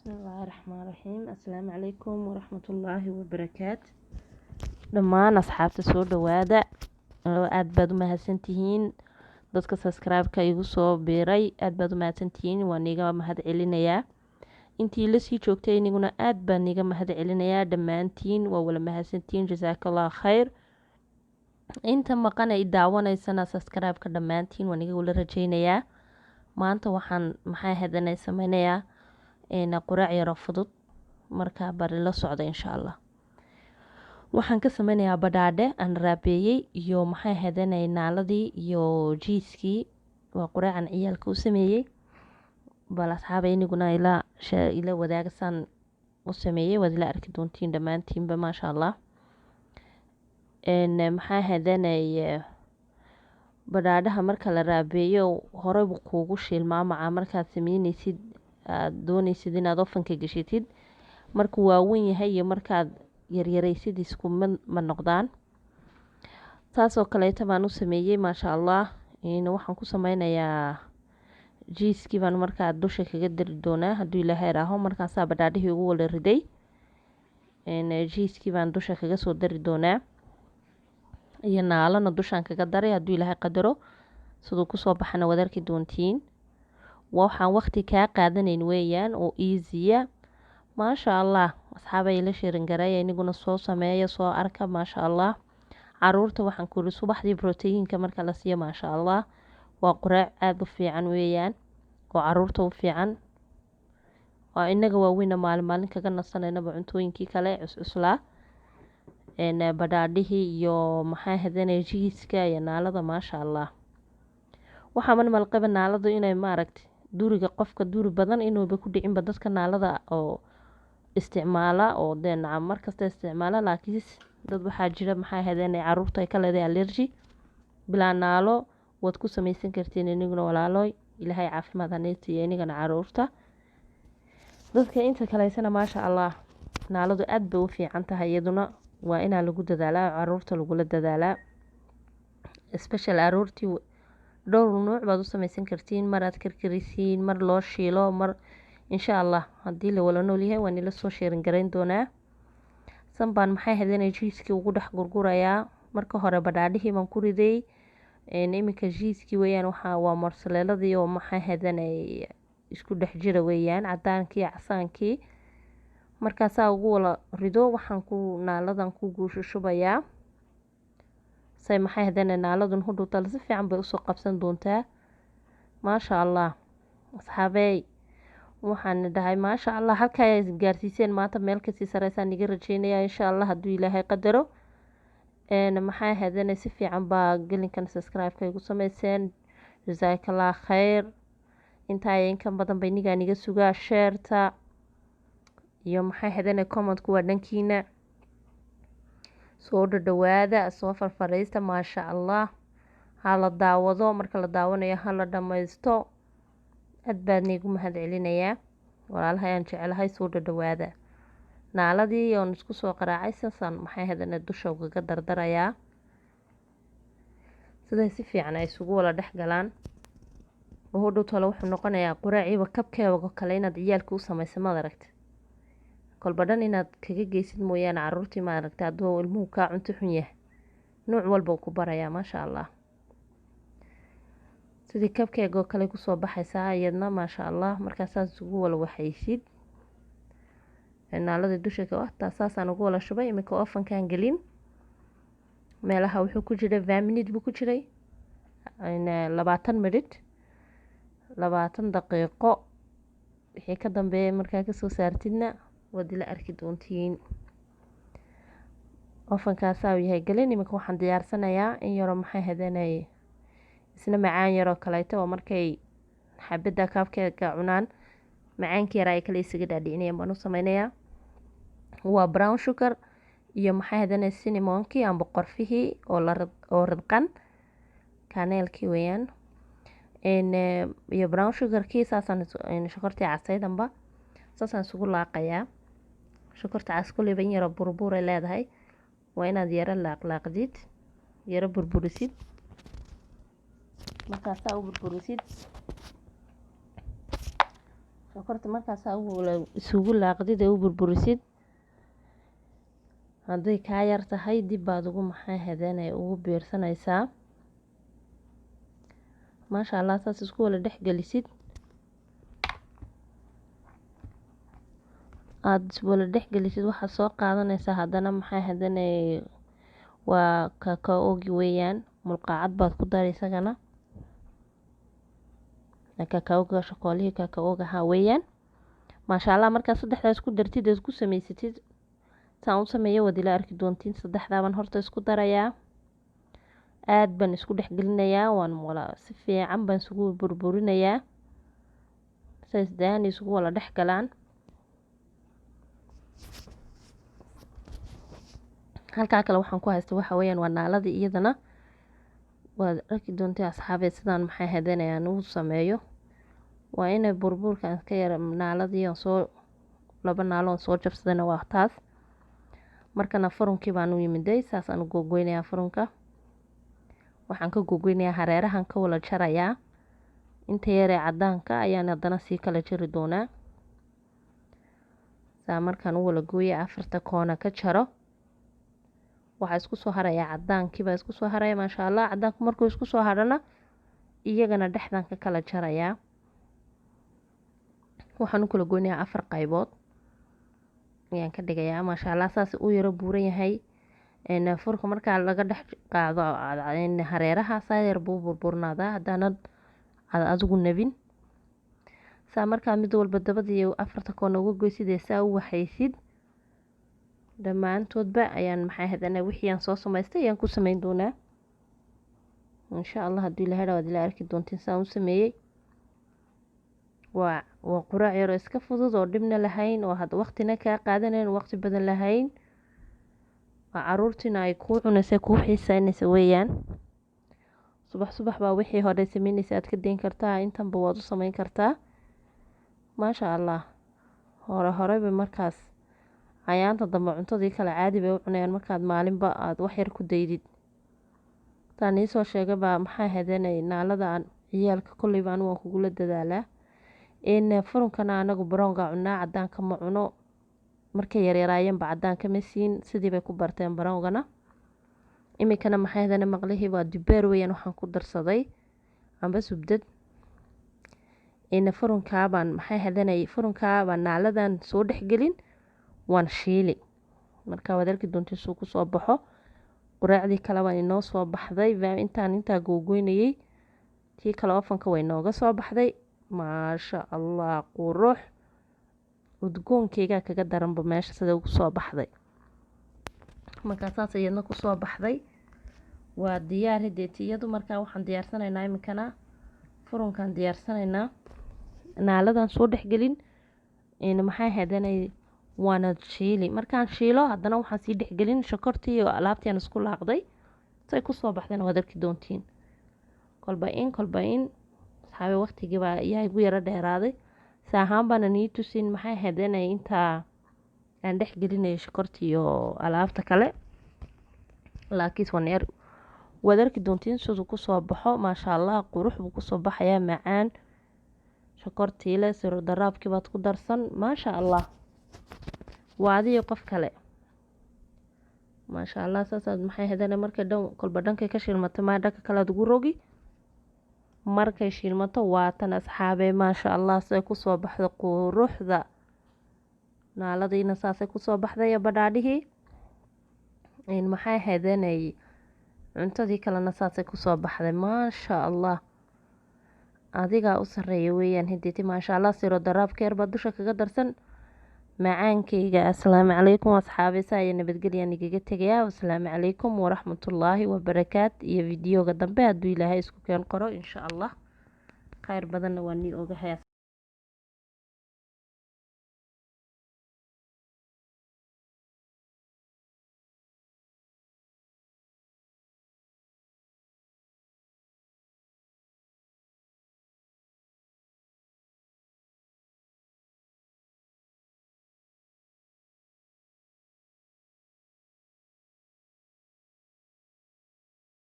Bismillaahi Raxmaani Raxiim. Assalaamu calaykum waraxmatullaahi wabarakaatu. Dhammaan asxaabta soo dhawaada oo aad baad u mahadsantihiin. Dadka subscribe-ka igu soo biiray aad baad u mahadsantihiin. Waan iga mahad celinayaa. Intii la sii joogtay iniguna aad baan iga mahad celinayaa. Dhammaantiin waa wala mahadsantihiin. Jazaakallah khayr. Inta maqan ay daawanaysana subscribe-ka dhammaantiin waan iga wala rajaynayaa. Maanta waxaan maxay hadanay sameynayaa quraac yaro fudud markaa bari la socda insha Allah. Waxaan ka sameynayaa badhaadhe aan raabeeyay iyo maxay hadanay naaladii iyo jiiskii. Waa quraacan ciyaalka u sameeyay. Bal asxaabay iniguna ila wadaagsan u sameeyay waad ila arki doontiin dhammaantiinba maasha Allah. Maxay hadanay badhaadhaha marka la raabeeyo hore buu kuugu shiilmaamaca markaad sameynaysid aad doonaysid inaad ofanka gashitid markuu waaweyn yahay iyo markaad yaryaraysid isku ma noqdaan. Taasoo kaleeta baan u sameeyay maasha Allah. Waxaan ku sameynayaa jiiskii baan markaa dusha kaga dari doonaa hadduu Ilaahay raaho markaasaa badhaadhihii ugu wala riday. Jiiskii baan dusha kaga soo dari doonaa iyo naalana dushaan kaga daray hadduu Ilaahay qadaro siduu ku soo baxana wad arki doontiin. waxaan waqti kaa qaadanayn weeyaan oo easy maasha Allah. asxaabay la sheerin garay iniguna soo sameeyo soo arka maasha Allah. Caruurta waxaan ku subaxdii proteinka marka la siiyo maasha Allah waa quraac aad u fiican weeyaan oo caruurta u fiican. waa inaga waaweyna maalin kaga nasanayna cuntooyinkii kale cuslaa badhaadhihii iyo maxay hadanay jiiska iyo naalada maasha Allah. waxaan malqaba naaladu inay maaragtay duriga qofka duri badan inuuba ku dhicinba dadka naalada oo isticmaala oo nacam markasta isticmaala laakiin dad waxaa jira maxay hadanay caruurta ay ka leedahay allergy bilaa naalo waad ku samaysan kartiin iniguna walaalooy Ilaahay caafimaad ha siiyo inigana caruurta. dadka inta kaleysana maasha Allah naaladu aad bay u fiican tahay iyaduna waa inaa lagu dadaalaa caruurta lagula dadaalaa especially caruurtii dhowr nooc baad u samaysan kartiin mar aad karkarisiin mar loo shiilo mar insha Allah haddii la wala nool yahay waan ila soo sheerin garayn doonaa. Sanbaan maxay hadanay jiiskii ugu dhex gurgurayaa marka hore badhaadhihii baan ku riday iminka jiiskii weeyaan waa morsaleeladii oo maxay hadanay isku dhex jira weeyaan cadaankii casaankii markaasaa ugu wala rido waxaan ku naaladan ku guushushubayaa say maxay hadanay naaladun hudhuutal si fiican bay usoo qabsan doontaa maasha Allah. asxaabey waxaan dhahay maasha Allah halkaa ay gaarsiiseen maanta meel kasii sareysaan iga rajeynayaa insha Allah hadduu Ilaahay qadaro. maxay hadanay si fiican baa gelinkan subscribe-ka igu sameyseen. Jazaakallah khayr. intaa inkan badan bay nigaan iga sugaa share-ta iyo maxay hadanay comment-ku waa dhankiina. soo dhawaada soo farfareysta maasha Allah. hala daawado marka la daawanayo hala dhammaysto. aad baan igu mahad celinayaa walaalahay aan jecelahay soo dhawaada. naaladii oon isku soo qaraacay sasaan maxay hadanay dusha ugaga dardarayaa siday si fiican ay isugu wala dhex galaan. wuxuu tolo wuxuu noqonayaa quraaciiba kabkeega kale inaad ciyaalka u samayso maad aragtay kolba dhan inaad kaga geysid mooyaane caruurtii ma aragtay hadduu ilmuhu kaa cunto xun yahay nooc walba ku barayaa maasha Allah. sidii kabkeega kale kusoo baxaysaa iyadna maasha Allah markaasaad isugu wala waxaysid naaladii dusha ka saasaan ugu wala shubay. iminka ofankaan gelin meelaha wuxuu ku jiray 20 minute buu ku jiray 20 minute 20 daqiiqo wixii ka dambeeyay markaa kasoo saartidna waad ila arki doontiin. ofankaasaa yahay gelin. iminka waxaan diyaarsanayaa in yaro maxay hadanay isna macaan yaroo kaleeto oo markay xabadda kaabkeega cunaan macaankii yaraa ay kale isaga dhaadhicinayaan baan u sameynayaa. waa brown sugar iyo maxay hadanay cinnamonkii amba qorfihii oo ridqan kaneelkii weeyaan iyo brown sugarkii saasaan sokortii casaydanba saasaan isugu laaqayaa. sokorta cas kulliba in yaro burburay leedahay waa inaad yaro laaqlaaqdid yaro burburisid markaasaa u burburisid sokorta markaas isugu laaqdid ee u burburisid. hadday kaa yar tahay dib baad ugu ugu biirsanaysaa. maasha allah saas isku wala dhex gelisid. aad wala dhex gelisid waxaad soo qaadanaysaa haddana waa kakaogi weeyaan, mulqaacad baad ku dari isagana. kakaoga shokoolihii kakaoga ahaa weeyaan. maasha allah markaa saddexdaas ku dartid isku samaysatid saan u sameeyo waad ila arki doontiin. saddexdaaban horta isku darayaa, aad baan isku dhex gelinayaa, si fiican baan isugu burburinayaa saas daan isugu wala dhex galaan. halkaa kale waxaan ku haysta waxa weeyaan waa naaladii iyadana waad arki doontaa asxaabeed sidaan aan ugu sameeyo. waa inay burburkan ka yar naaladii aan soo laba naaloon soo jabsadana waa taas. markana furunkii baan u yimiday saas aan gogoynayaa furunka. waxaan ka gogoynayaa hareerahan ka wala jarayaa. inta yaree cadaanka ayaan haddana sii kala jari doonaa. saa markaan u wala gooya afarta koona ka jaro waxaa isku soo harayaa cadaankii baa isku soo haraya. maasha allah cadaanku markuu isku soo harana iyagana dhexdan ka kala jarayaa. waxaan u kala goynayaa 4 qaybood ayaan ka dhigayaa. maasha allah saas u yaro buuran yahay. furka markaa laga dhex qaado hareeraha saa yar buu burburnaadaa haddaanad adigu nabin. saa markaa mid walba dabadii 4 koona uga goysid saa u waxaysid dhammaantoodba ayaan wixii aan soo samaystay ayaan ku samayn doonaa insha allah. haddii la helo waad ila arki doontiin saan u sameeyey. waa quraac yar oo iska fudud oo dhibna lahayn oo hadda waqtina kaa qaadanayn waqti badan lahayn. waa caruurtiina ay kuu cunaysa kuu xiisaynaysa weeyaan. subax baa wixii hore samaynaysa aad ka dayn kartaa, intanba waad u samayn kartaa. maasha allah horeba markaas ayaanta dambe cuntadii kale caadi bay u cunayaan markaad maalinba aad wax yar ku daydid. taan iisoo sheegay baa naalada ciyaalka kolleyba anigu waan kugula dadaalaa. furunkana anagu baroonga cunaa, cadaanka ma cuno. markay yaryaraayeenba cadaanka ma siin, sidii bay ku barteen baroongana. iminkana maqlihii waa dubeer weeyaan waxaan ku darsaday amba subdad. furunkaabaan naaladan soo dhexgelin waan shiili. markaa waad arki doontiin suu ku soo baxo. quraacdii kale baan inoo soo baxday intaa googoynayay. tii kale ofanka way nooga soo baxday. maasha allah qurux udgoonkeygaa kaga daranba meesha sida ugu soo baxday. markaa saas iyadna ku soo baxday waa diyaar hideeti iyadu. markaa waxaan diyaarsanaynaa iminkana furunkaan diyaarsanaynaa. naaladan soo dhexgelin waana shiili. markaan shiilo haddana waxaan sii dhexgelin shokortii iyo alaabtii aan isku laaqday say ku soo baxdayna waad arki doontiin. kolba in saxaabe waqtigii baa ayaa igu yaro dheeraaday. saahaan baana nii tusin intaa aan dhexgelinayo shokortii iyo alaabta kale. laakiin waad arki doontiin siduu ku soo baxo. maasha allah qurux buu kusoo baxayaa, macaan. shokortii le siro daraabkii baad ku darsan. maasha allah waa adiyo qof kale. maasha allah saasaad markay kolba dhankay ka shiilmato dhanka kale aad ugu rogi. markay shiilmato waa tan asxaabe. maasha allah say kusoo baxda quruxda naaladiina saasay kusoo baxday badhaadhihii. cuntadii kalena saasay kusoo baxday. maasha allah adigaa u sareeya weeyaan hideeti. maasha allah siro daraabka yar baa dusha kaga darsan. macaankeyga assalaamu calaykum asxaabe. saa iyo nabadgelya nigaga tegayaa. wassalaamu calaykum waraxmatullaahi wabarakaat. iyo fideoga dambe hadduu ilaahay isku keen qoro insha allah khayr badanna waa nii ogahay.